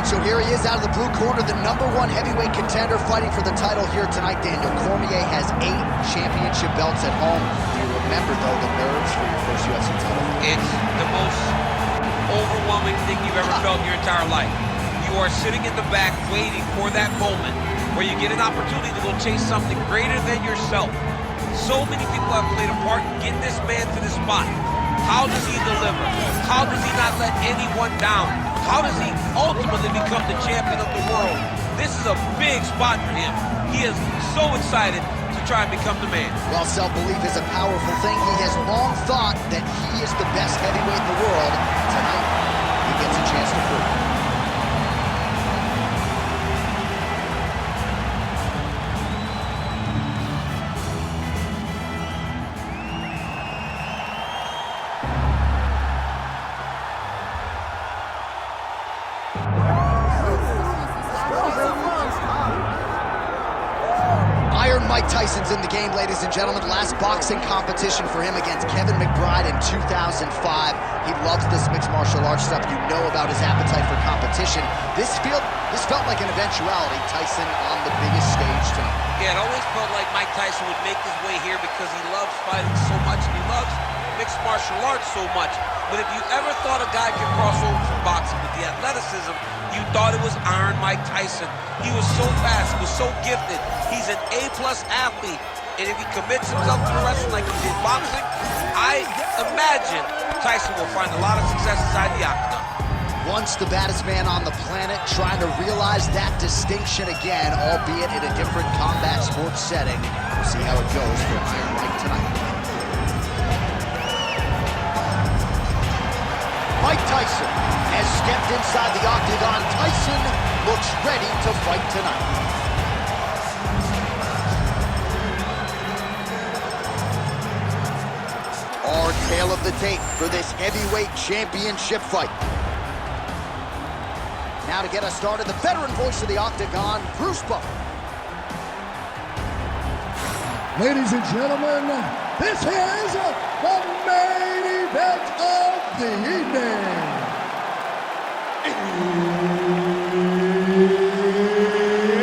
right, so here he is out of the blue corner, the #1 heavyweight contender fighting for the title here tonight. Daniel Cormier has 8 championship belts at home. Do you remember, though, the nerves for your first UFC title? It's the most overwhelming thing you've ever felt in your entire life. You are sitting in the back waiting for that moment where you get an opportunity to go chase something greater than yourself. So many people have played a part in getting this man to this spot. How does he deliver? How does he not let anyone down? How does he ultimately become the champion of the world? This is a big spot for him. He is so excited to try and become the man. While self-belief is a powerful thing, he has long thought that he is the best heavyweight in the world. Tonight, he gets a chance to prove it. Mike Tyson's in the game, ladies and gentlemen. Last boxing competition for him against Kevin McBride in 2005. He loves this mixed martial arts stuff. You know about his appetite for competition. This felt like an eventuality. Tyson on the biggest stage tonight. Yeah, it always felt like Mike Tyson would make his way here because he loves fighting so much and he loves mixed martial arts so much. But if you ever thought a guy could cross over from boxing with the athleticism, you thought it was Iron Mike Tyson. He was so fast, he was so gifted. He's an A-plus athlete. And if he commits himself to wrestling like he did boxing, I imagine Tyson will find a lot of success inside the octagon. Once the baddest man on the planet, trying to realize that distinction again, albeit in a different combat sports setting. We'll see how it goes for Iron Mike tonight. Mike Tyson has stepped inside the octagon. Tyson looks ready to fight tonight. Our tale of the tape for this heavyweight championship fight. Now to get us started, the veteran voice of the octagon, Bruce Buffer. Ladies and gentlemen, this is the main event of the evening.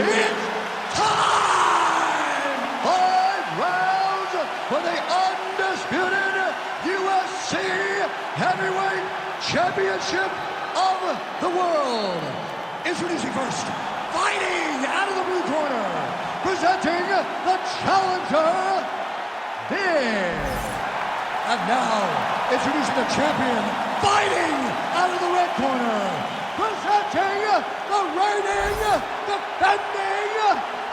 It's time! 5 rounds for the undisputed UFC Heavyweight Championship of the world. Introducing first, fighting out of the blue corner, presenting the challenger, this. And now, introducing the champion, fighting out of the red corner, presenting the reigning, defending,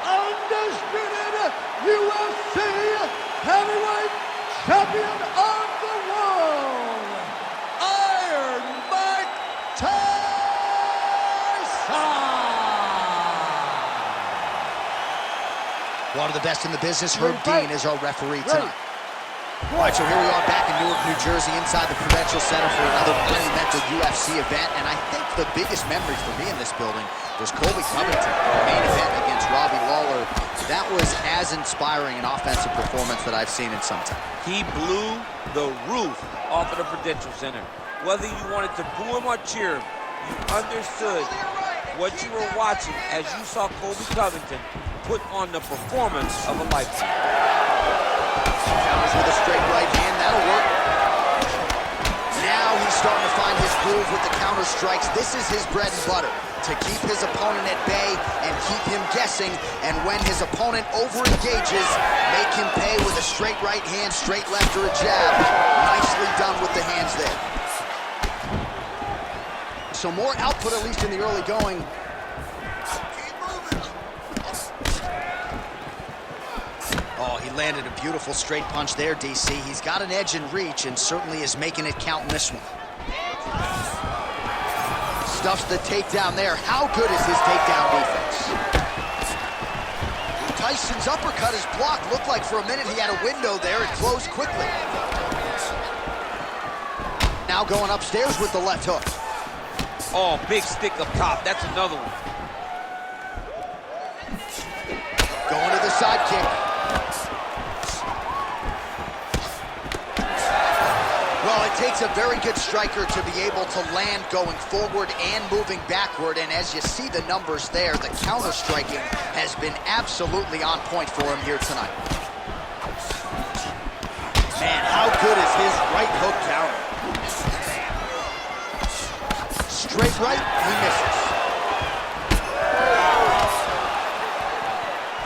undisputed UFC Heavyweight Champion of the world, Iron Mike Tyson! One of the best in the business, Herb Dean, is our referee tonight. All right, so here we are back in Newark, New Jersey, inside the Prudential Center for another monumental UFC event. And I think the biggest memory for me in this building was Colby Covington, the main event against Robbie Lawler. That was as inspiring an offensive performance that I've seen in some time. He blew the roof off of the Prudential Center. Whether you wanted to boo him or cheer him, you understood what you were watching as you saw Colby Covington put on the performance of a lifetime. Counters with a straight right hand, that'll work. Now he's starting to find his groove with the counter strikes. This is his bread and butter, to keep his opponent at bay and keep him guessing. And when his opponent over-engages, make him pay with a straight right hand, straight left, or a jab. Nicely done with the hands there. So more output, at least in the early going. Oh, he landed a beautiful straight punch there, DC. He's got an edge in reach and certainly is making it count in this one. Stuffs the takedown there. How good is his takedown defense? Tyson's uppercut is blocked. Looked like for a minute he had a window there. It closed quickly. Now going upstairs with the left hook. Oh, big stick up top. That's another one. Going to the side kick. Well, it takes takes a very good striker to be able to land going forward and moving backward, and as you see the numbers there, the counter-striking has been absolutely on point for him here tonight. Man, how good is his right hook counter? Straight right, he misses.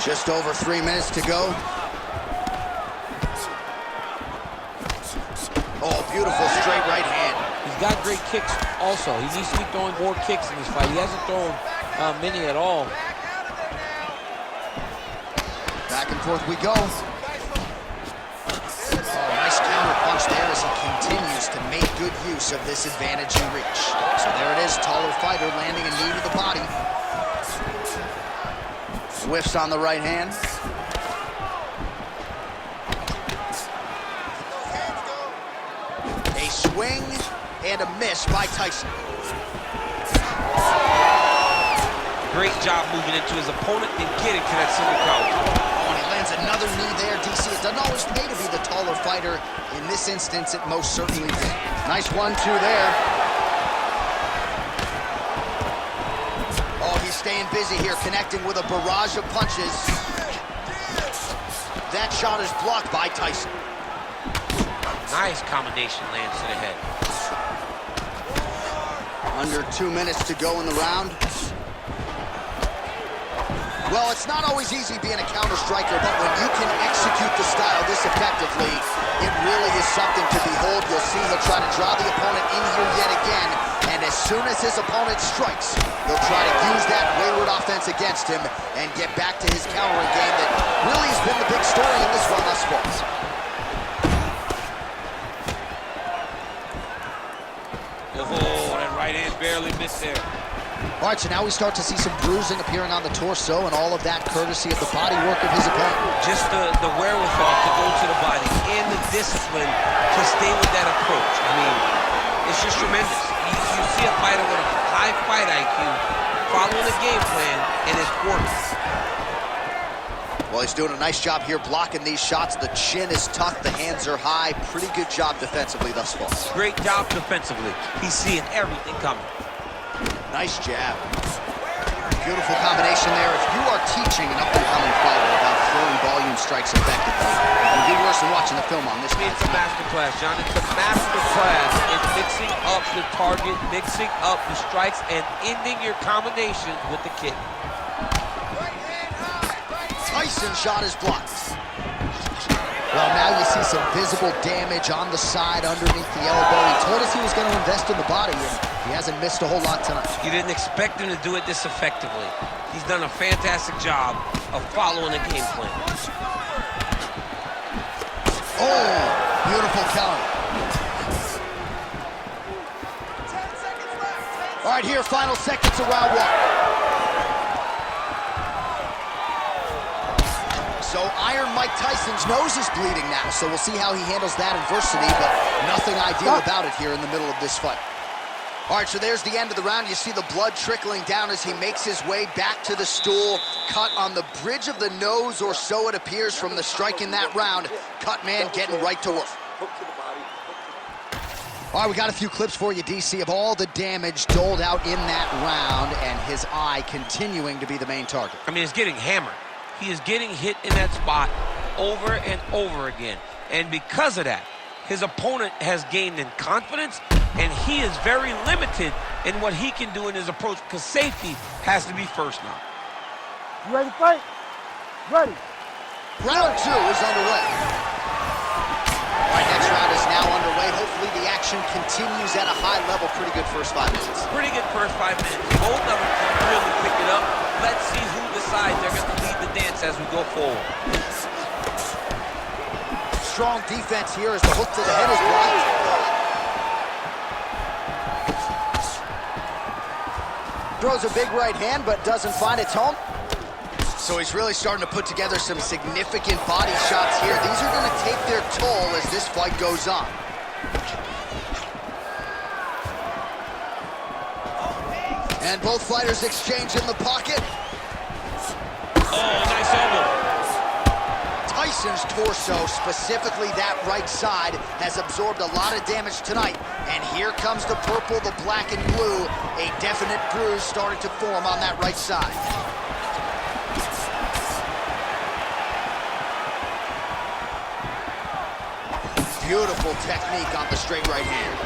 Just over 3 minutes to go. Oh, beautiful straight right hand. He's got great kicks also. He needs to be throwing more kicks in this fight. He hasn't thrown many at all. Back and forth we go. Oh, nice counter punch there as he continues to make good use of this advantage in reach. So there it is, taller fighter landing a knee to the body. Whiffs on the right hand. A swing and a miss by Tyson. Great job moving into his opponent and getting to that center count. Oh, and he lands another knee there, DC. It doesn't always pay to be the taller fighter. In this instance, it most certainly did. Nice 1-2 there. Oh, he's staying busy here, connecting with a barrage of punches. That shot is blocked by Tyson. Nice combination lands to the head. Under 2 minutes to go in the round. Well, it's not always easy being a counter striker, but when you can execute the style this effectively, it really is something to behold. You'll see he'll try to draw the opponent in here yet again, and as soon as his opponent strikes, he'll try to use that wayward offense against him and get back to his countering game that really has been the big story in this one thus far. Oh, that right hand barely missed there. All right, so now we start to see some bruising appearing on the torso, and all of that courtesy of the body work of his opponent. Just the wherewithal to go to the body and the discipline to stay with that approach. I mean, it's just tremendous. You see a fighter with a high fight IQ following a game plan, and it's working. Well, he's doing a nice job here blocking these shots. The chin is tucked, the hands are high. Pretty good job defensively thus far. Great job defensively. He's seeing everything coming. Nice jab. Beautiful combination there. If you are teaching an up-and-coming fighter about throwing volume strikes effectively, you'll be worse than watching the film on this. It's a masterclass, John. It's a masterclass in mixing up the target, mixing up the strikes, and ending your combinations with the kick. Tyson's shot is blocked. Well, now you see some visible damage on the side underneath the elbow. He told us he was going to invest in the body, and he hasn't missed a whole lot tonight. You didn't expect him to do it this effectively. He's done a fantastic job of following a game plan. Oh, beautiful counter. All right, here, final seconds of round one. So Iron Mike Tyson's nose is bleeding now, so we'll see how he handles that adversity, but nothing ideal about it here in the middle of this fight. All right, so there's the end of the round. You see the blood trickling down as he makes his way back to the stool. Cut on the bridge of the nose, or so it appears from the strike in that round. Cut man getting right to work. All right, we got a few clips for you, DC, of all the damage doled out in that round, and his eye continuing to be the main target. I mean, it's getting hammered. He is getting hit in that spot over and over again. And because of that, his opponent has gained in confidence, and he is very limited in what he can do in his approach, because safety has to be first now. You ready to fight? Ready. Round two is underway. All right, next round is now underway. Hopefully the action continues at a high level. Pretty good first 5 minutes. Pretty good first 5 minutes. Both of them can really pick it up. Let's see who decides they're going to lead the dance as we go forward. Strong defense here as the hook to the head is blocked. Throws a big right hand, but doesn't find its home. So he's really starting to put together some significant body shots here. These are going to take their toll as this fight goes on. And both fighters exchange in the pocket. Oh, nice elbow. Tyson Tyson's torso, specifically that right side, has absorbed a lot of damage tonight. And here comes the purple, the black and blue. A definite bruise starting to form on that right side. Beautiful technique on the straight right hand.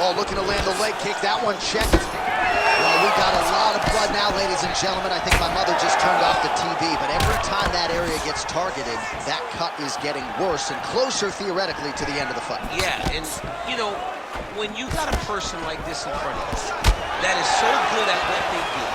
Oh, looking to land the leg kick. That one checked. Well, we got a lot of blood now, ladies and gentlemen. I think my mother just turned off the TV, but every time that area gets targeted, that cut is getting worse and closer, theoretically, to the end of the fight. Yeah, and, you know, when you got a person like this in front of you that is so good at what they do,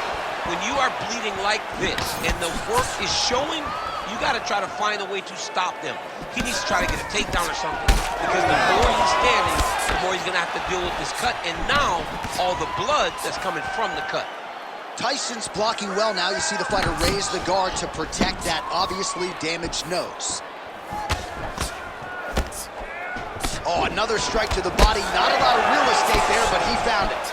when you are bleeding like this and the work is showing, you got to try to find a way to stop them. He needs to try to get a takedown or something, because the more he's standing, the more he's going to have to deal with this cut, and now all the blood that's coming from the cut. Tyson's blocking well now. You see the fighter raise the guard to protect that obviously damaged nose. Oh, another strike to the body. Not a lot of real estate there, but he found it.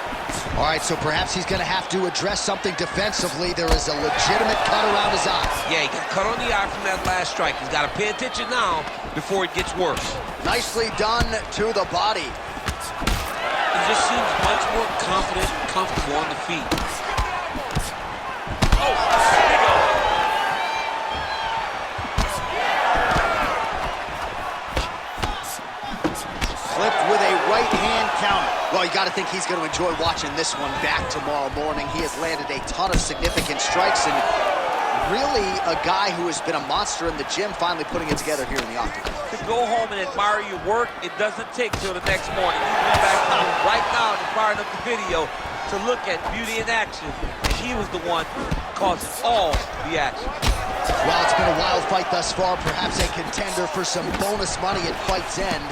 All right, so perhaps he's going to have to address something defensively. There is a legitimate cut around his eye. Yeah, he got cut on the eye from that last strike. He's got to pay attention now before it gets worse. Nicely done to the body. He just seems much more confident and comfortable on the feet. Oh, there we go. Flipped with a right hand counter. Well, you got to think he's going to enjoy watching this one back tomorrow morning. He has landed a ton of significant strikes, and really a guy who has been a monster in the gym, finally putting it together here in the octagon. To go home and admire your work, it doesn't take till the next morning. You go back home right now and firing up the video to look at beauty in action, and he was the one causing all the action. Well, it's been a wild fight thus far, perhaps a contender for some bonus money at fight's end.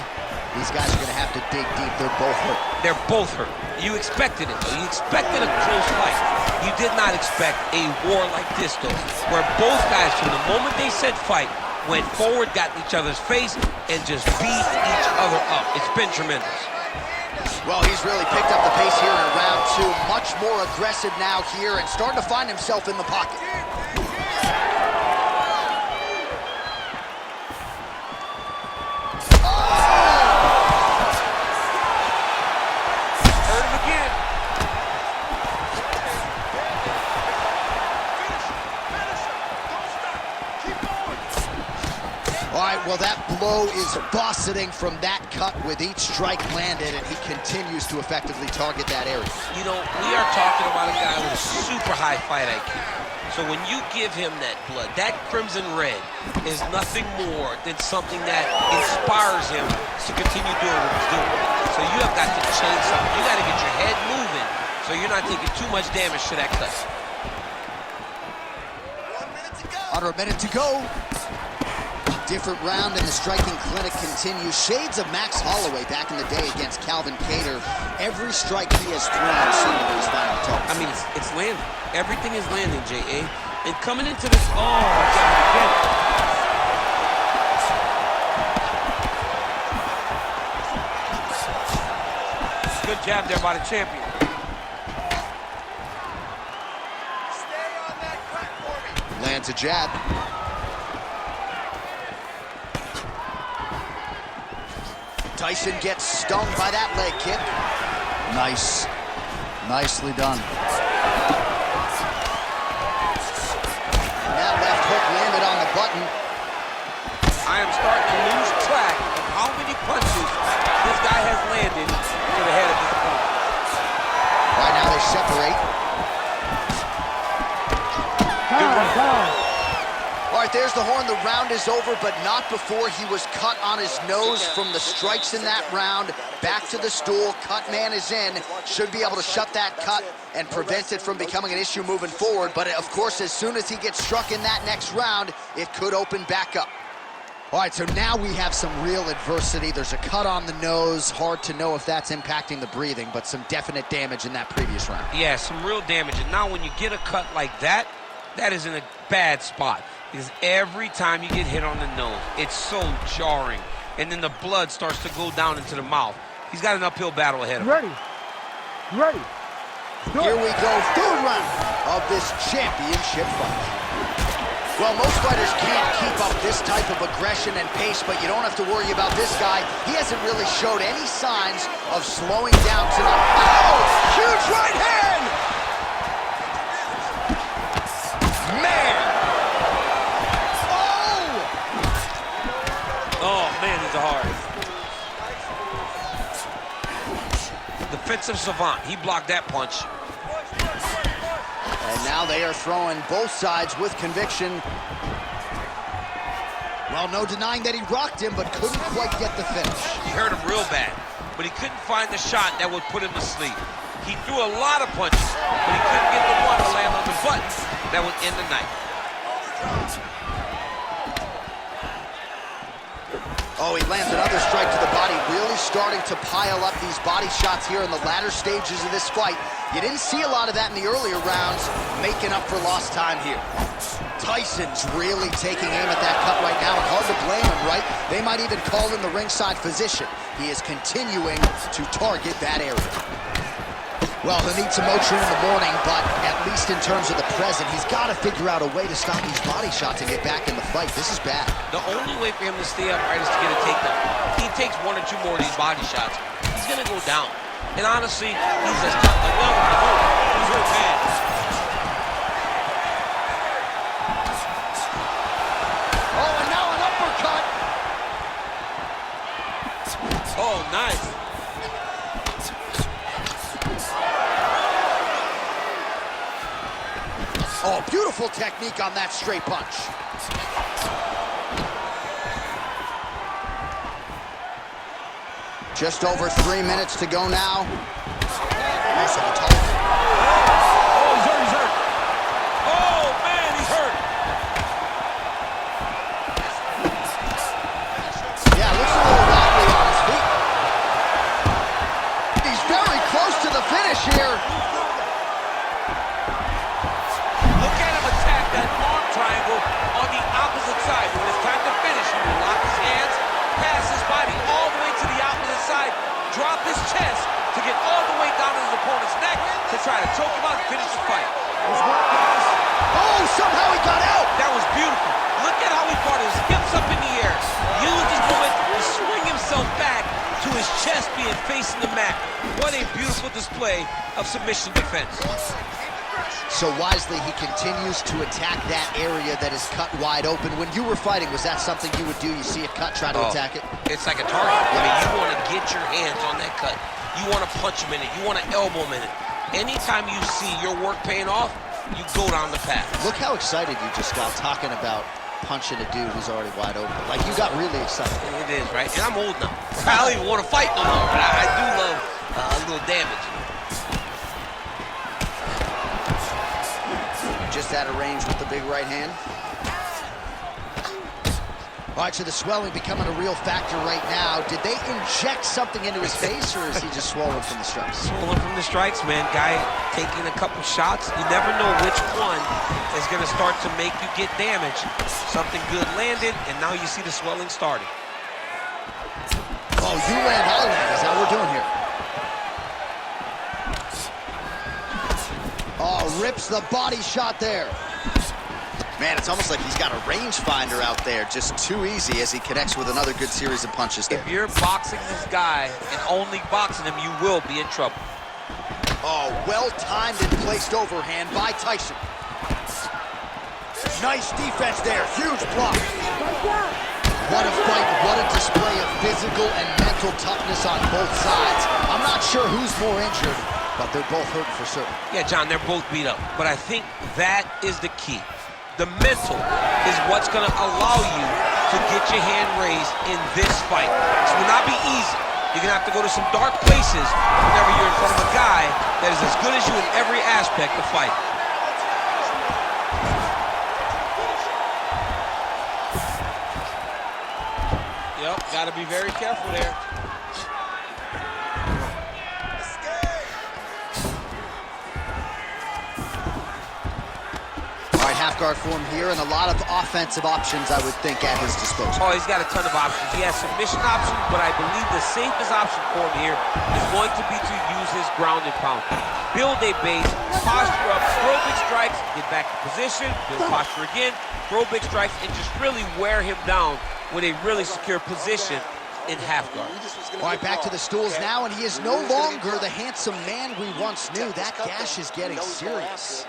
These guys are going to have to dig deep. They're both hurt. They're both hurt. You expected it, though. You expected a close fight. You did not expect a war like this, though, where both guys, from the moment they said fight, went forward, got in each other's face, and just beat each other up. It's been tremendous. Well, he's really picked up the pace here in round two. Much more aggressive now here and starting to find himself in the pocket. Well, that blow is bossing from that cut with each strike landed, and he continues to effectively target that area. You know, we are talking about a guy with a super high fight IQ. So when you give him that blood, that crimson red is nothing more than something that inspires him to continue doing what he's doing. So you have got to change something. You got to get your head moving so you're not taking too much damage to that cut. Under a minute to go. Different round, and the striking clinic continues. Shades of Max Holloway back in the day against Calvin Kattar. Every strike he has thrown seemingly is finding target. I mean, it's landing. Everything is landing, J.A. And coming into this, oh, my God, good jab there by the champion. Stay on that crack for me. Lands a jab. Tyson gets stung by that leg kick. Nice. Nicely done. And that left hook landed on the button. I am starting to lose track of how many punches this guy has landed to the head of this opponent. Right now they separate. All right, there's the horn. The round is over, but not before he was cut on his nose from the strikes in that round. Back to the stool. Cut man is in. Should be able to shut that cut and prevent it from becoming an issue moving forward. But, of course, as soon as he gets struck in that next round, it could open back up. All right, so now we have some real adversity. There's a cut on the nose. Hard to know if that's impacting the breathing, but some definite damage in that previous round. Yeah, some real damage. And now when you get a cut like that, that is in a bad spot. Because every time you get hit on the nose, it's so jarring. And then the blood starts to go down into the mouth. He's got an uphill battle ahead of him. Ready. Here we go, third round of this championship fight. Well, most fighters can't keep up this type of aggression and pace, but you don't have to worry about this guy. He hasn't really showed any signs of slowing down tonight. Oh, huge right hand! Man! Oh, man, these are hard. Defensive savant. He blocked that punch. And now they are throwing both sides with conviction. Well, no denying that he rocked him, but couldn't quite get the finish. He hurt him real bad, but he couldn't find the shot that would put him to sleep. He threw a lot of punches, but he couldn't get the one to land on the button that would end the night. Oh, he lands another strike to the body, really starting to pile up these body shots here in the latter stages of this fight. You didn't see a lot of that in the earlier rounds, making up for lost time here. Tyson's really taking aim at that cut right now, and hard to blame him, right? They might even call in the ringside physician. He is continuing to target that area. Well, he'll need some Motrin in the morning, but at least in terms of the present, he's got to figure out a way to stop these body shots and get back in the fight. This is bad. The only way for him to stay upright is to get a takedown. If he takes one or two more of these body shots, he's going to go down. And honestly, he's as tough as well. He's hurt bad. Oh, and now an uppercut. Oh, nice. Oh, beautiful technique on that straight punch. Just over 3 minutes to go now. Use of the toe. Oh, he's hurt, he's hurt. Oh, man, he's hurt. Yeah, looks a little wobbly on his feet. He's very close to the finish here. Look at him attack that arm triangle on the opposite side. When it's time to finish, he will lock his hands, pass his body all the way to the opposite side, drop his chest to get all the way down to his opponent's neck to try to choke him out and finish the fight. Oh, somehow he got out. That was beautiful. Look at how he brought his hips up in the air, used his moment to swing himself back to his chest being facing the mat. What a beautiful display of submission defense. So wisely, he continues to attack that area that is cut wide open. When you were fighting, was that something you would do? You see a cut, try to attack it? It's like a target. I mean, you want to get your hands on that cut. You want to punch him in it. You want to elbow him in it. Anytime you see your work paying off, you go down the path. Look how excited you just got talking about punching a dude who's already wide open. Like, you got really excited. It is, right? And I'm old now. I don't even want to fight no more, but I do love a little damage. Just out of range with the big right hand. All right, so the swelling becoming a real factor right now. Did they inject something into his face, or is he just swollen from the strikes? Swollen from the strikes, man. Guy taking a couple shots. You never know which one is going to start to make you get damage. Something good landed, and now you see the swelling starting. Oh, you land, I land. Is that what we're doing here? Oh, rips the body shot there. Man, it's almost like he's got a rangefinder out there, just too easy as he connects with another good series of punches there. If you're boxing this guy and only boxing him, you will be in trouble. Oh, well-timed and placed overhand by Tyson. Nice defense there, huge block. What a fight, what a display of physical and mental toughness on both sides. I'm not sure who's more injured, but they're both hurting for certain. Yeah, John, they're both beat up, but I think that is the key. The mental is what's going to allow you to get your hand raised in this fight. This will not be easy. You're going to have to go to some dark places whenever you're in front of a guy that is as good as you in every aspect of fighting. Yep, got to be very careful there. guard for him here, and a lot of offensive options, I would think, at his disposal. Oh, he's got a ton of options. He has submission options, but I believe the safest option for him here is going to be to use his ground and pound. Build a base, posture up, throw big strikes, get back to position, build posture again, throw big strikes, and just really wear him down with a really secure position in half guard. All right, back to the stools now, and he is no longer the handsome man we once knew. That gash is getting serious.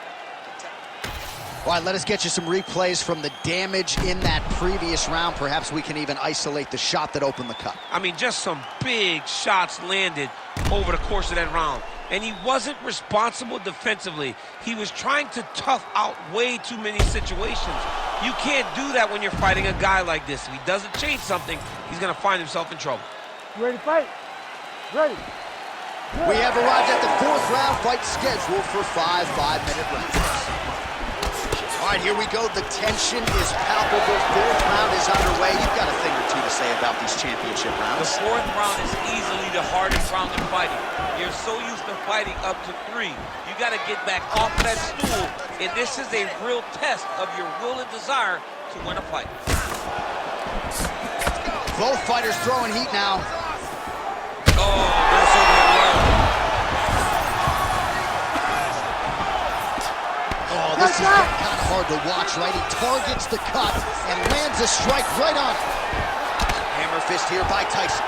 All right, let us get you some replays from the damage in that previous round. Perhaps we can even isolate the shot that opened the cut. I mean, just some big shots landed over the course of that round. And he wasn't responsible defensively. He was trying to tough out way too many situations. You can't do that when you're fighting a guy like this. If he doesn't change something, he's going to find himself in trouble. You ready to fight? Ready. We have arrived at the fourth round fight scheduled for 5 5-minute rounds. All right, here we go. The tension is palpable. Fourth round is underway. You've got a thing or two to say about these championship The rounds. fourth round is easily the hardest round in fighting. You're so used to fighting up to 3. You got to get back off that stool, and this is a real test of your will and desire to win a fight. Both fighters throwing heat now. Oh, Minnesota well. Oh, this is kind of hard to watch, right? He targets the cut and lands a strike right on it. Hammer fist here by Tyson.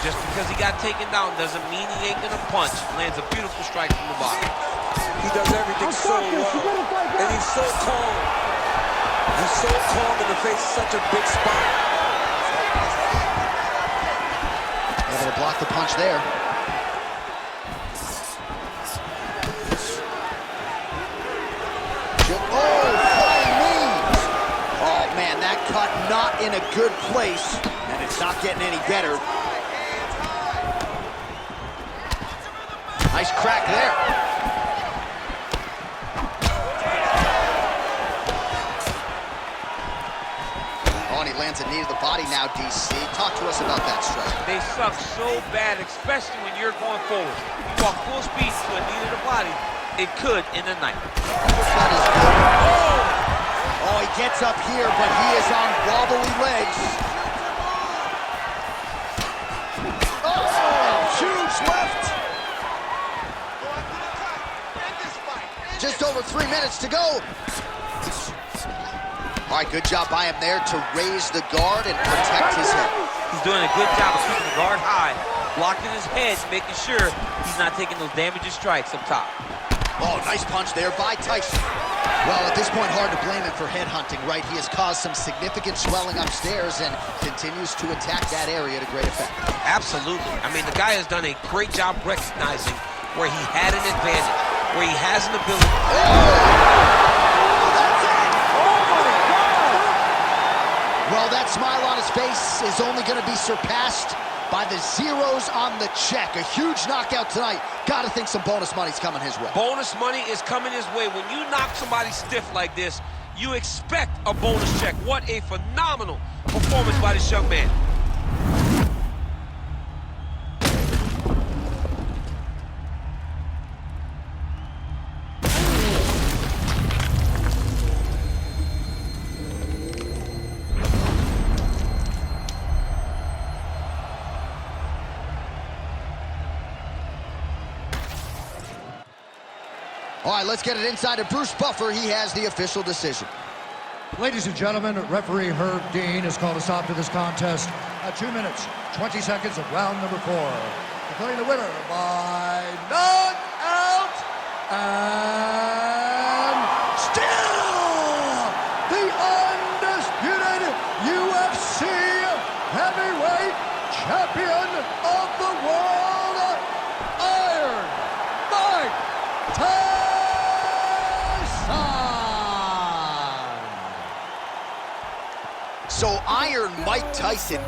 Just because he got taken down doesn't mean he ain't gonna punch. Lands a beautiful strike from the bottom. He does everything so well, and he's so calm. He's so calm in the face of such a big spot. Able to block the punch there. Oh, flying knees. Oh, man, that cut not in a good place, and it's not getting any better. Nice crack there. Oh, and he lands a knee to the body now, DC. Talk to us about that strike. They suck so bad, especially when you're going forward. You walk full speed to a knee to the body, it could in the night. That is good. Oh, he gets up here, but he is on wobbly legs. Oh, huge left. Just over 3 minutes to go. All right, good job by him there to raise the guard and protect his head. He's doing a good job of keeping the guard high, blocking his head, making sure he's not taking those damaging strikes up top. Oh, nice punch there by Tyson. Well, at this point, hard to blame him for headhunting, right? He has caused some significant swelling upstairs and continues to attack that area to great effect. Absolutely. I mean, the guy has done a great job recognizing where he had an advantage, where he has an ability. Well, that smile on his face is only going to be surpassed by the zeros on the check. A huge knockout tonight. Got to think some bonus money's coming his way. Bonus money is coming his way. When you knock somebody stiff like this, you expect a bonus check. What a phenomenal performance by this young man. All right, let's get it inside of Bruce Buffer. He has the official decision. Ladies and gentlemen, referee Herb Dean has called a stop to this contest at 2 minutes, 20 seconds of round number 4. Declaring the winner by knockout and still the undisputed UFC heavyweight champion of the world, Iron Mike Tyson. So Iron Mike Tyson